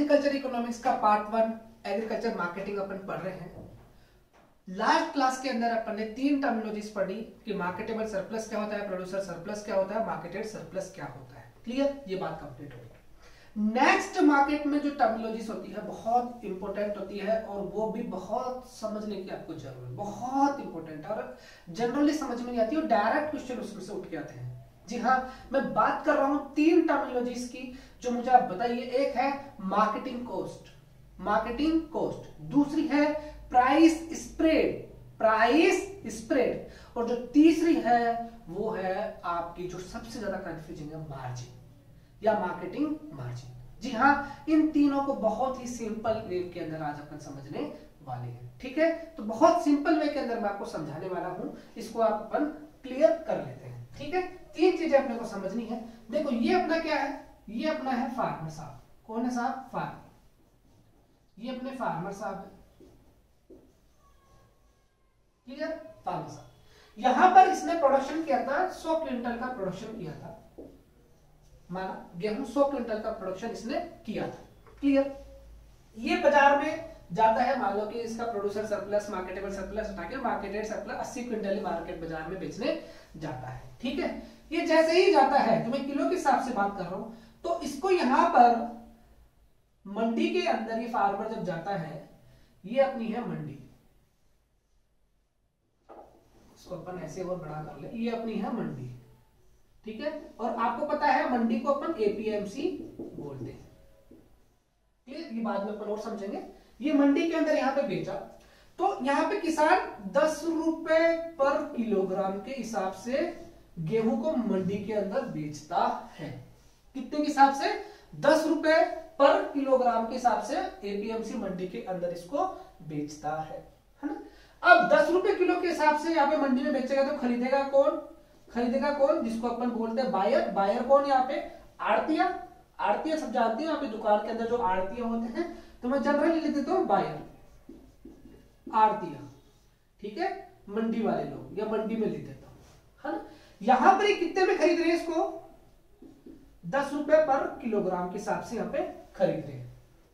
Agriculture economics का part 1 agriculture marketing अपन पढ़ रहे हैं। लास्ट क्लास के अंदर अपन ने 3 टर्मिनोलॉजीज पढ़ी कि मार्केटेबल सरप्लस क्या होता है, प्रोड्यूसर सरप्लस क्या होता है, मार्केटेड सरप्लस क्या होता है। क्लियर, ये बात कंप्लीट हो गई। नेक्स्ट मार्केट में जो टर्मिनोलॉजीज होती है बहुत इंपॉर्टेंट होती है और वो भी बहुत समझने की आपको जरूरत है, बहुत इंपॉर्टेंट है और जनरली समझ में नहीं आती और डायरेक्ट क्वेश्चन उसमें से उठ के आते हैं। जी हाँ, मैं बात कर रहा हूं 3 टर्मिनोलॉजीज की जो मुझे आप बताइए। एक है मार्केटिंग कॉस्ट, मार्केटिंग कॉस्ट, दूसरी है प्राइस स्प्रेड, प्राइस स्प्रेड, और जो तीसरी है वो है आपकी जो सबसे ज्यादा कंफ्यूजिंग है मार्जिन या मार्केटिंग मार्जिन। जी हाँ, इन तीनों को बहुत ही सिंपल वे के अंदर आज अपन समझने वाले हैं। ठीक है, तो बहुत सिंपल वे के अंदर मैं आपको समझाने वाला हूं, इसको आप अपन क्लियर कर लेते हैं। ठीक है, 3 चीजें अपने को समझनी है। देखो ये अपना क्या है, ये अपना है फार्मर साहब। कौन है साहब? फार्मर। ये अपने फार्मर साहब है। क्लियर, फार्मर साहब। यहां पर इसने प्रोडक्शन किया था 100 क्विंटल का प्रोडक्शन किया था, माना गेहूं 100 क्विंटल का प्रोडक्शन इसने किया था। क्लियर, ये बाजार में जाता है, मान लो कि इसका प्रोड्यूसर सरप्लस मार्केटेबल सरप्लस उठा के मार्केटेड सरप्लस 80 क्विंटल मार्केट बाजार में बेचने जाता है। ठीक है, ये जैसे ही जाता है, तो मैं किलो के हिसाब से बात कर रहा हूं, तो इसको यहां पर मंडी के अंदर ये फार्मर जब जाता है, ये अपनी है मंडी, इसको अपन ऐसे और बड़ा कर ले, ये अपनी है मंडी। ठीक है, और आपको पता है मंडी को अपन एपीएमसी बोलते हैं। क्लियर, ये बाद में अपन और समझेंगे। ये मंडी के अंदर यहां पे बेचा, तो यहां पे किसान 10 रुपए पर किलोग्राम के हिसाब से गेहूं को मंडी के अंदर बेचता है। कितने के हिसाब से? 10 रुपए पर किलोग्राम के हिसाब से एपीएमसी मंडी के अंदर इसको बेचता है ना। अब 10 रुपए किलो के हिसाब से यहाँ पे मंडी में बेचेगा तो खरीदेगा कौन? खरीदेगा कौन? जिसको अपन बोलते हैं बायर। बायर कौन? यहाँ पे आड़तिया। आड़तिया सब जानते हैं, यहाँ पे दुकान के अंदर जो आड़तिया होते हैं, तो मैं जनरली लिख देता हूँ बायर, आड़तिया। ठीक है, मंडी वाले लोग या मंडी में लिख देता हूं, है ना। यहां पर कितने में खरीद रहे हैं इसको? 10 रुपए पर किलोग्राम के हिसाब से यहाँ पे खरीद रहे हैं।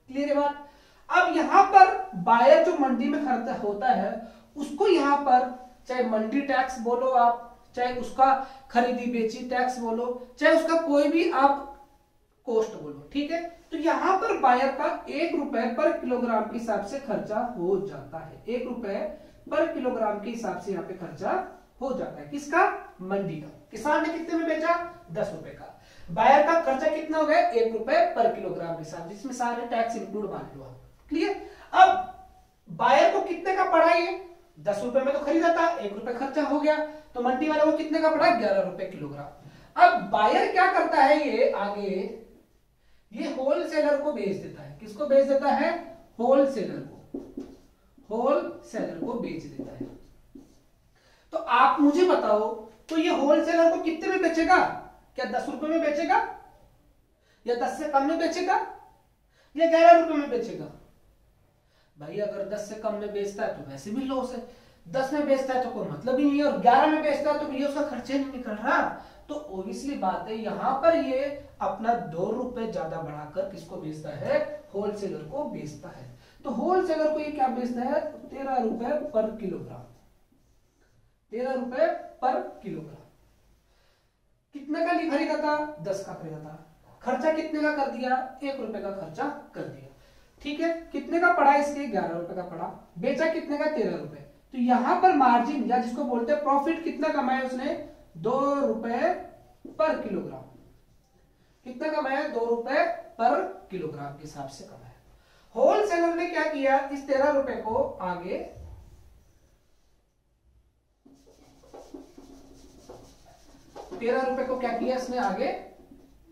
क्लियर है बात? अब यहां पर बायर जो मंडी में खरीदा होता है, उसको यहां पर चाहे मंडी टैक्स बोलो आप, चाहे उसका खरीदी बेची टैक्स बोलो, चाहे उसका कोई भी आप कॉस्ट बोलो। ठीक है, तो यहां पर बायर का 1 रुपए पर किलोग्राम के हिसाब से खर्चा हो जाता है। 1 रुपए पर किलोग्राम के हिसाब से यहाँ पे खर्चा हो जाता है। किसका? मंडी का। किसान ने कितने में बेचा? 10 रुपए का। बायर का खर्चा कितना हो गया? 1 रुपए पर किलोग्राम के हिसाब, जिसमें सारे टैक्स इंक्लूड मान लो आप। क्लियर, अब बायर को कितने का पड़ा? ये 10 रुपए में तो खरीदा था, 1 रुपए खर्चा हो गया, तो मंडी वाले को कितने का पड़ा? 11 रुपए किलोग्राम। अब बायर क्या करता है, ये आगे ये होलसेलर को बेच देता है। किसको बेच देता है? होलसेलर को। होलसेलर को बेच देता है। तो आप मुझे बताओ, तो ये होलसेलर को कितने में बेचेगा? क्या 10 रुपए में बेचेगा, या 10 से कम में बेचेगा, या 11 रुपए में बेचेगा? भाई अगर 10 से कम में बेचता है तो वैसे भी लॉस है, 10 में बेचता है तो कोई मतलब ही नहीं है, और 11 में बेचता है तो भैया उसका खर्चे नहीं निकल रहा। तो ओबियसली बात है, यहां पर ये अपना 2 रुपए ज्यादा बढ़ाकर किसको बेचता है? होलसेलर को बेचता है। तो होलसेलर को ये क्या बेचता है? 13 रुपए पर किलोग्राम। 13 रुपए पर किलोग्राम। कितने का खरीदा था? 10 का खरीदा था। खर्चा कितने का कर दिया? 1 रुपए का खर्चा कर दिया। ठीक है, कितने का पड़ा? इसके 11 रुपए का पड़ा। बेचा कितने का? 13 रुपए। तो यहां पर मार्जिन या जिसको बोलते हैं प्रॉफिट कितना कमाया उसने? 2 रुपए पर किलोग्राम। कितना कमाया? 2 रुपए पर किलोग्राम के हिसाब से कमाया। होलसेलर ने क्या किया? इस 13 रुपए को आगे 13 रुपए को क्या किया इसने? आगे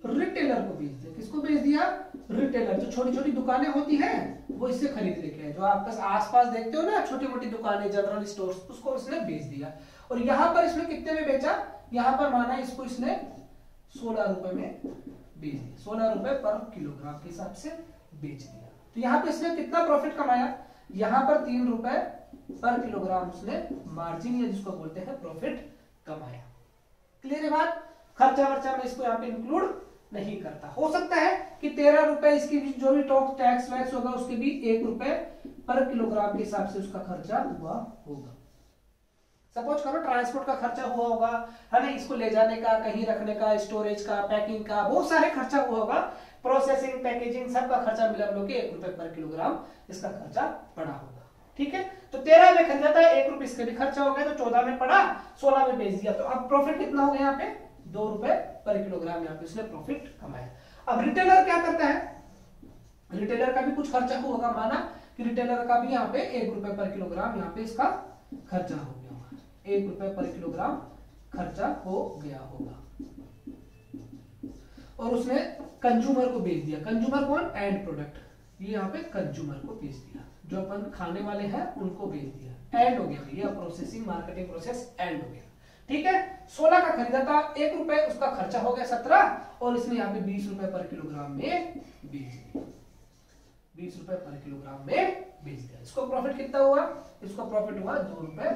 रिटेलर को बेच दिया। किसको बेच दिया? रिटेलर। जो छोटी छोटी दुकानें होती हैं वो इससे खरीद लेके आए, जो आपके आसपास देखते हो ना छोटी मोटी दुकानें, जनरल स्टोर्स, उसको इसने बेच दिया। और यहां पर इसने कितने में बेचा? यहां पर माना इसको इसने 16 रुपए में बेच दिया। 16 रुपए पर किलोग्राम के हिसाब से बेच दिया। तो यहां पर इसने कितना प्रॉफिट कमाया? यहां पर 3 रुपए पर किलोग्राम उसने मार्जिन या जिसको बोलते हैं प्रॉफिट कमाया। क्लियर है बात? खर्चा वर्चा में इसको यहाँ पे इंक्लूड नहीं करता। हो सकता है कि 13 रुपए इसकी जो भी टैक्स वैक्स होगा उसके भी 1 रुपए पर किलोग्राम के हिसाब से उसका खर्चा हुआ होगा। सपोज करो ट्रांसपोर्ट का खर्चा हुआ होगा, है ना, इसको ले जाने का, कहीं रखने का, स्टोरेज का, पैकिंग का, बहुत सारे खर्चा हुआ होगा, प्रोसेसिंग, पैकेजिंग, सबका खर्चा मिला लोग 1 रुपए पर किलोग्राम इसका खर्चा पड़ा होगा। ठीक है, तो 13 में खर्चा था, 1 रुपए इसके भी खर्चा हो गया, तो 14 में पड़ा, 16 में बेच दिया, तो अब प्रॉफिट कितना हो गया यहाँ पे 2 रुपए पर किलोग्राम यहाँ पे उसने प्रॉफिट कमाया। अब रिटेलर क्या करता है, रिटेलर का भी कुछ खर्चा होगा, माना कि रिटेलर का भी यहाँ पे 1 रुपए पर किलोग्राम यहाँ पे इसका खर्चा हो गया होगा, 1 रुपए पर किलोग्राम खर्चा हो गया होगा, और उसने कंज्यूमर को बेच दिया। कंज्यूमर कौन, एंड प्रोडक्ट, ये यहाँ पे कंज्यूमर को बेच दिया, जो अपन खाने वाले हैं उनको बेच दिया, एंड हो गया भैया, प्रोसेसिंग मार्केटिंग प्रोसेस एंड हो गया। ठीक है, 16 का खरीदा था, 1 रुपए उसका खर्चा हो गया 17, और इसने यहाँ पे 20 रुपए पर किलोग्राम में बेच दिया, 20 रुपए पर किलोग्राम में बेच दिया। इसको प्रॉफिट कितना हुआ, इसको प्रॉफिट हुआ 2 रुपए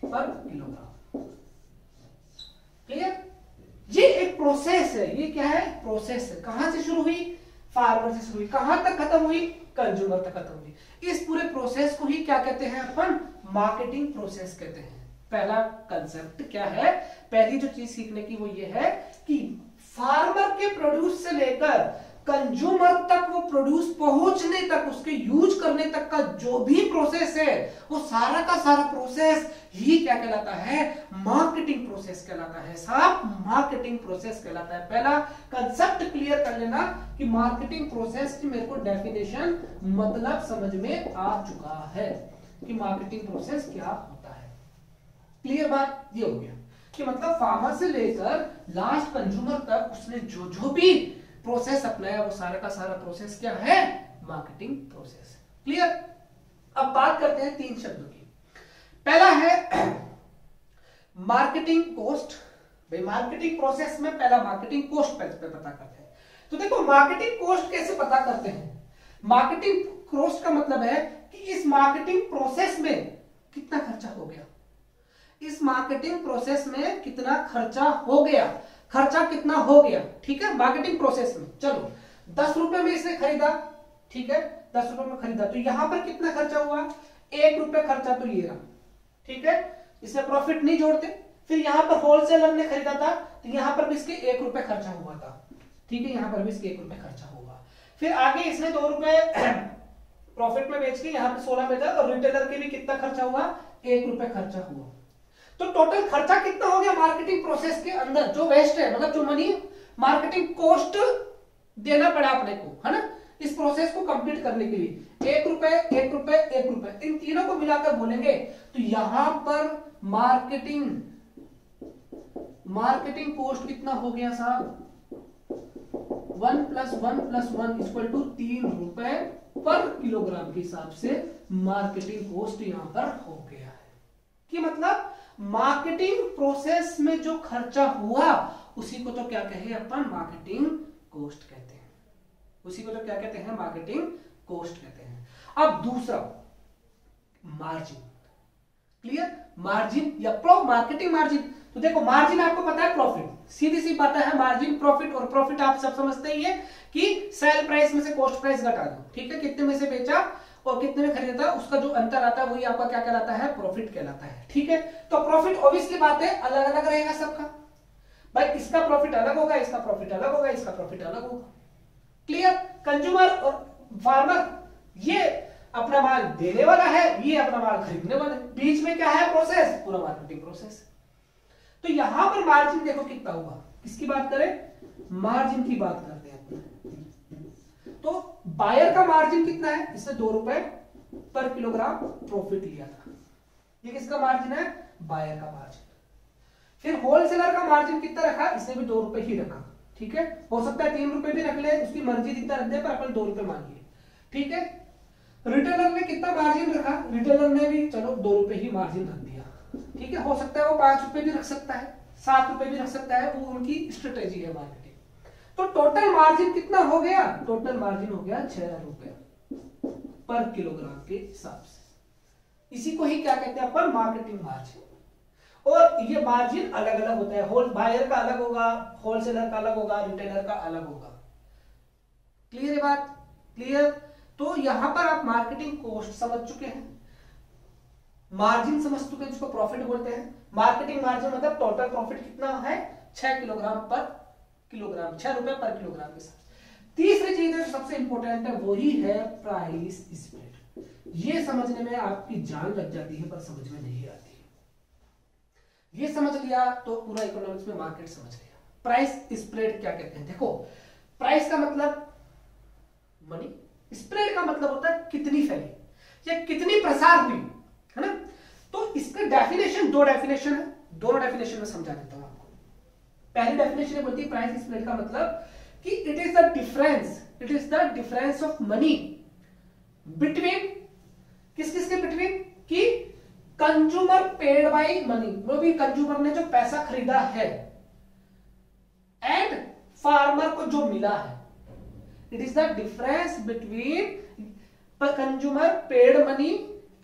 पर किलोग्राम। क्लियर, ये एक प्रोसेस है, ये क्या है, प्रोसेस है। कहां से शुरू हुई, फार्मर से शुरू हुई, कहां तक खत्म हुई, कंज्यूमर तक खत्म हुई। इस पूरे प्रोसेस को ही क्या कहते हैं अपन, मार्केटिंग प्रोसेस कहते हैं। पहला कंसेप्ट क्या है, पहली जो चीज सीखने की वो ये है कि फार्मर के प्रोड्यूस से लेकर कंज्यूमर तक, वो प्रोड्यूस पहुंचने तक, उसके यूज करने तक का जो भी प्रोसेस है, वो सारा का सारा प्रोसेस ही क्या कहलाता है, मार्केटिंग प्रोसेस कहलाता है साहब, मार्केटिंग प्रोसेस कहलाता है। पहला कंसेप्ट क्लियर कर लेना कि मार्केटिंग प्रोसेस की मेरे को डेफिनेशन मतलब समझ में आ चुका है कि मार्केटिंग प्रोसेस क्या होता है। क्लियर बात ये हो गया कि मतलब फार्मर से लेकर लास्ट कंज्यूमर तक उसने जो जो भी प्रोसेस अपनाया, वो सारा का सारा प्रोसेस क्या है, मार्केटिंग प्रोसेस। क्लियर, अब बात करते हैं 3 शब्दों की। पहला है मार्केटिंग कॉस्ट। भाई मार्केटिंग प्रोसेस में पहला मार्केटिंग कॉस्ट पे पता करते हैं। तो देखो मार्केटिंग कॉस्ट कैसे पता करते हैं, मार्केटिंग कॉस्ट का मतलब है कि इस मार्केटिंग प्रोसेस में कितना खर्चा हो गया, इस मार्केटिंग प्रोसेस में कितना खर्चा हो गया, खर्चा कितना हो गया। ठीक है, मार्केटिंग प्रोसेस में, चलो 10 रुपए में इसने खरीदा, ठीक है, 10 रुपए में खरीदा, तो यहां पर कितना खर्चा हुआ, 1 रुपए खर्चा तो ये रहा। ठीक है, इसमें प्रॉफिट नहीं जोड़ते। फिर यहां पर होलसेलर ने खरीदा था, तो यहां पर भी इसके 1 रुपए खर्चा हुआ था। ठीक है, यहां पर भी इसके 1 रुपए खर्चा हुआ। फिर आगे इसने 2 रुपए प्रॉफिट में बेच के यहां पर 16 बेचा, और रिटेलर के भी कितना खर्चा हुआ, 1 रुपए खर्चा हुआ। तो टोटल खर्चा कितना हो गया मार्केटिंग प्रोसेस के अंदर, जो वेस्ट है, मतलब जो मनी मार्केटिंग कॉस्ट देना पड़ा अपने को, है ना, इस प्रोसेस को कंप्लीट करने के लिए 1 रुपए 1 रुपए 1 रुपए, इन तीनों को मिलाकर बोलेंगे तो यहां पर मार्केटिंग कॉस्ट कितना हो गया साहब, 1 + 1 + 1 = 3 रुपए पर किलोग्राम के हिसाब से मार्केटिंग कॉस्ट यहां पर हो गया है। कि मतलब मार्केटिंग प्रोसेस में जो खर्चा हुआ उसी को तो क्या कहे अपन, मार्केटिंग कॉस्ट कहते हैं, उसी को तो क्या कहते हैं, मार्केटिंग कॉस्ट कहते हैं। अब दूसरा मार्जिन। क्लियर, मार्जिन या मार्केटिंग मार्जिन। तो देखो मार्जिन आपको पता है प्रॉफिट, सीधी सी बात है, मार्जिन प्रॉफिट, और प्रॉफिट आप सब समझते ही है कि सेल प्राइस में से कॉस्ट प्राइस घटा दो। ठीक है, कितने में से बेचा और कितने में खरीदा, उसका जो अंतर आता है वही आपका क्या कहलाता है, प्रॉफिट कहलाता है। ठीक है, तो प्रॉफिट ऑब्वियसली बात है अलग अलग रहेगा सबका, भाई इसका प्रॉफिट अलग होगा, इसका प्रॉफिट अलग होगा, इसका प्रॉफिट अलग होगा। क्लियर, कंज्यूमर और फार्मर ये अपना माल देने वाला है, ये अपना माल खरीदने वाला है, बीच में क्या है प्रोसेस, पूरा मार्केटिंग प्रोसेस। तो यहां पर मार्जिन देखो कितना हुआ, किसकी बात करें, मार्जिन की बात करते हैं। तो बायर का मार्जिन कितना है, इसने 2 रुपए पर किलोग्राम प्रॉफिट लिया था, ये किसका मार्जिन है, बायर का मार्जिन। फिर होलसेलर का मार्जिन कितना रखा, इसने भी 2 रुपए ही रखा। ठीक है, हो सकता है 3 रुपए भी रख ले, उसकी मर्जी जितना रख दे, पर अपन 2 रुपए मान लिए। ठीक है, रिटेलर ने कितना मार्जिन रखा, रिटेलर ने भी चलो 2 रुपए ही मार्जिन रख दिया। ठीक है, हो सकता है वो 5 रुपए भी रख सकता है, 7 रुपए भी रख सकता है, वो उनकी स्ट्रेटेजी है मार्केटिंग। तो टोटल मार्जिन कितना हो गया, टोटल मार्जिन हो गया 6 रुपए पर किलोग्राम के हिसाब से। इसी को ही क्या कहते हैं अपन, मार्केटिंग मार्जिन। और ये मार्जिन अलग अलग होता है, होल बायर का अलग होगा, होलसेलर का अलग होगा, रिटेलर का अलग होगा। क्लियर है बात? क्लियर? तो यहां पर आप मार्केटिंग कॉस्ट समझ चुके हैं, मार्जिन समझ चुके हैं जिसको प्रॉफिट बोलते हैं। मार्केटिंग मार्जिन मतलब टोटल प्रॉफिट कितना है, 6 किलोग्राम पर किलोग्राम, 6 रुपए पर किलोग्राम के साथ। तीसरी चीज है सबसे इंपॉर्टेंट है, वही है प्राइस स्प्रेड। ये समझने में आपकी जान लग जाती है पर समझ में नहीं आती है। ये समझ लिया तो पूरा इकोनॉमिक्स में मार्केट समझ लिया। प्राइस स्प्रेड क्या कहते हैं? देखो, प्राइस का मतलब मनी, स्प्रेड का मतलब होता है कितनी फैली या कितनी प्रसार हुई, है ना। तो इसका डेफिनेशन, दो डेफिनेशन है, दोनों डेफिनेशन में समझा देता हूं आपको। पहली डेफिनेशन बोलती है प्राइस स्प्रेड का मतलब कि it is the difference of money between, किस किस के बिटवीन, कि कंज्यूमर पेड बाय मनी, वो भी कंज्यूमर ने जो पैसा खरीदा है, एंड फार्मर को जो मिला है। It is the difference between consumer paid money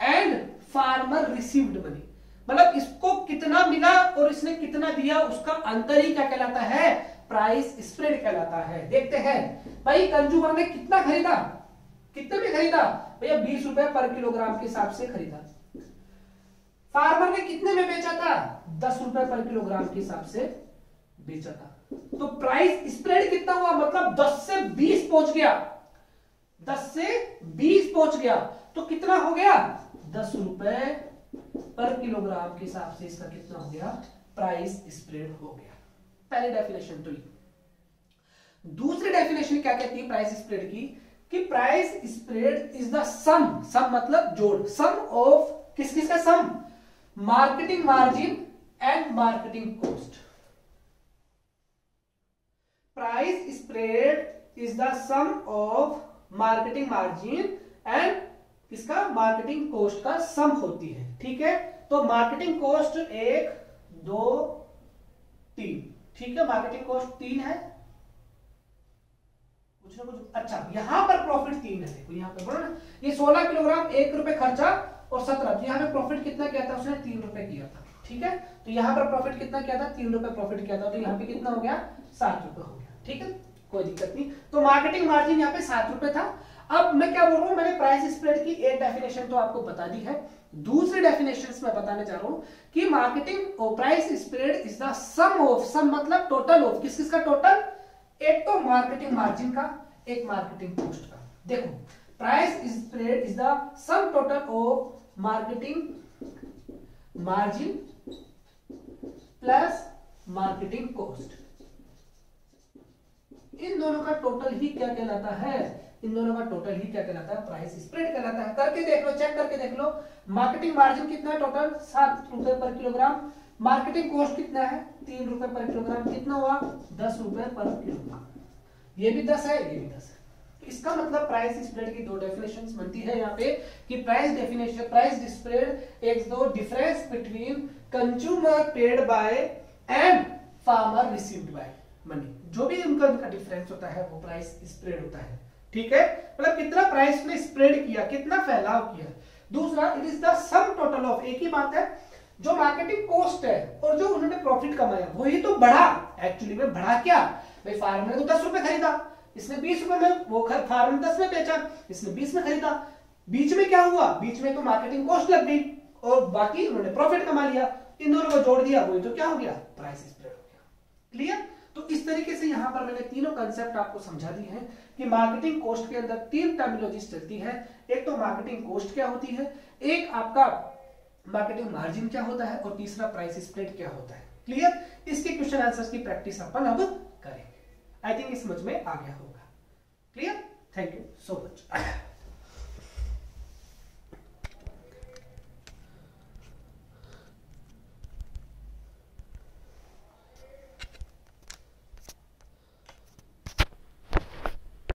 and farmer received money. मतलब इसको कितना मिला और इसने कितना दिया, उसका अंतर ही क्या कहलाता है, प्राइस स्प्रेड कहलाता है। देखते हैं भाई, कंज्यूमर ने कितना खरीदा, कितने में खरीदा भैया, 20 रुपए पर किलोग्राम के हिसाब से खरीदा। फार्मर ने कितने में बेचा था, 10 रुपए पर किलोग्राम के हिसाब से बेचा था। तो प्राइस स्प्रेड कितना हुआ, मतलब 10 से 20 पहुंच गया, 10 से 20 पहुंच गया, तो कितना हो गया, 10 रुपए पर किलोग्राम के हिसाब से इसका कितना हो गया, प्राइस स्प्रेड हो गया। पहली डेफिनेशन तो ये। दूसरी डेफिनेशन क्या कहती है प्राइस स्प्रेड की, कि price spread is the sum मतलब जोड़, सम ऑफ किस किस का sum, marketing margin and marketing cost. Price spread is the sum of marketing margin and किसका, मार्केटिंग कॉस्ट का सम होती है। ठीक है, तो मार्केटिंग कॉस्ट 1 2 3, ठीक है, मार्केटिंग कॉस्ट 3 है, कुछ ना कुछ। अच्छा, यहां पर प्रॉफिट 3 है, देखो यहां पर बोलो ना, ये 16 किलोग्राम 1 रुपए खर्चा और 17, यहां पे प्रॉफिट कितना किया था उसने, 3 रुपए किया था। ठीक है, तो यहां पर प्रॉफिट कितना किया था, 3 रुपए प्रॉफिट किया था, तो यहां पे कितना हो गया, 7 रुपए हो गया। ठीक है, कोई दिक्कत नहीं। तो मार्केटिंग मार्जिन यहाँ पे 7 रुपए था। अब मैं क्या बोल रहा हूं, मैंने प्राइस स्प्रेड की एक डेफिनेशन तो आपको बता दी है, दूसरी डेफिनेशन में बताने जा रहा हूं कि मार्केटिंग और price spread is the sum of, sum मतलब टोटल ऑफ, किस किस का टोटल, एक तो मार्केटिंग मार्जिन का, एक मार्केटिंग कॉस्ट का। देखो, price spread is the sum total of marketing margin plus marketing cost. इन दोनों का टोटल ही क्या कहलाता है, इन दोनों का टोटल ही क्या कहलाता है, प्राइस स्प्रेड कहलाता है। करके देख लो, चेक करके देख लो, मार्केटिंग मार्जिन कितना है टोटल, 7 रुपए पर किलोग्राम, मार्केटिंग कॉस्ट कितना है, 3 रुपए पर किलोग्राम, कितना हुआ, 10 रुपए पर किलोग्राम। ये भी 10 है, ये भी 10 है। तो इसका मतलब प्राइस स्प्रेड की दो डेफिनेशंस बनती है यहाँ पे, कि प्राइस स्प्रेड एक दो difference between consumer paid by and farmer received by money, जो भी उनका डिफरेंस होता है वो प्राइस स्प्रेड होता है। ठीक है, मतलब कितना प्राइस ने स्प्रेड किया, कितना फैलाव किया। दूसरा, it is the sum total of, एक ही बात है, जो मार्केटिंग कॉस्ट है और जो उन्होंने प्रॉफिट कमाया वही तो बढ़ा। एक्चुअली में बढ़ा क्या भाई, फार्मर ने तो 10 रुपए खरीदा, इसने 20 रुपए में, वो फार्मर ने 10 में बेचा, इसने 20 में खरीदा, बीच में क्या हुआ, बीच में तो मार्केटिंग कॉस्ट लग गई और बाकी उन्होंने प्रॉफिट कमा लिया, इन दोनों को जोड़ दिया, वही तो क्या हो गया, प्राइस स्प्रेड हो गया। क्लियर? तो इस तरीके से यहां पर मैंने तीनों कंसेप्ट आपको समझा दी हैं कि मार्केटिंग कॉस्ट के अंदर 3 टर्मिनोलॉजीज चलती है। एक तो मार्केटिंग कॉस्ट क्या होती है, एक आपका मार्केटिंग मार्जिन क्या होता है, और तीसरा प्राइस स्प्रेड क्या होता है। क्लियर? इसके क्वेश्चन आंसर्स की प्रैक्टिस अपन अब करेंगे। आई थिंक समझ में आ गया होगा। Clear? Thank you so much.